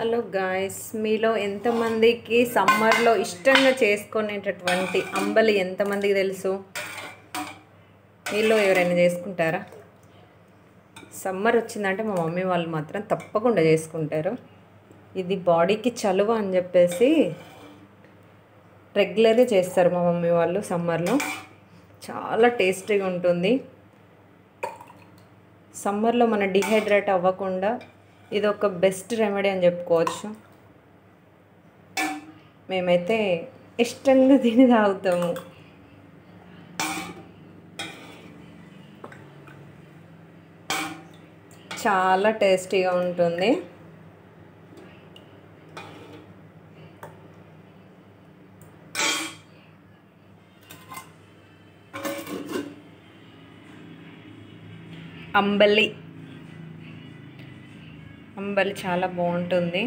Hello guys, మీలో ఎంతమందికి సమ్మర్లో ఇష్టంగా చేసుకునేటటువంటి అంబలి ఎంతమందికి తెలుసు? మీలో ఎవరైనా చేసుకుంటారా? సమ్మర్ వచ్చిందంటే మా మమ్మీ వాళ్ళు మాత్రం తప్పకుండా చేసుకుంటారు. ఇది బాడీకి చలువ అని చెప్పేసి రెగ్యులర్గా చేస్తారు మా మమ్మీ వాళ్ళు సమ్మర్లో. చాలా టేస్టీగా ఉంటుంది. సమ్మర్లో మన డిహైడ్రేట్ అవ్వకుండా ఇది ఒక బెస్ట్ రెమెడీ అని చెప్పుకోవచ్చు. మేమైతే ఇష్టంగా తిని తాగుతాము. చాలా టేస్టీగా ఉంటుంది. అంబలి చాలా బాగుంటుంది.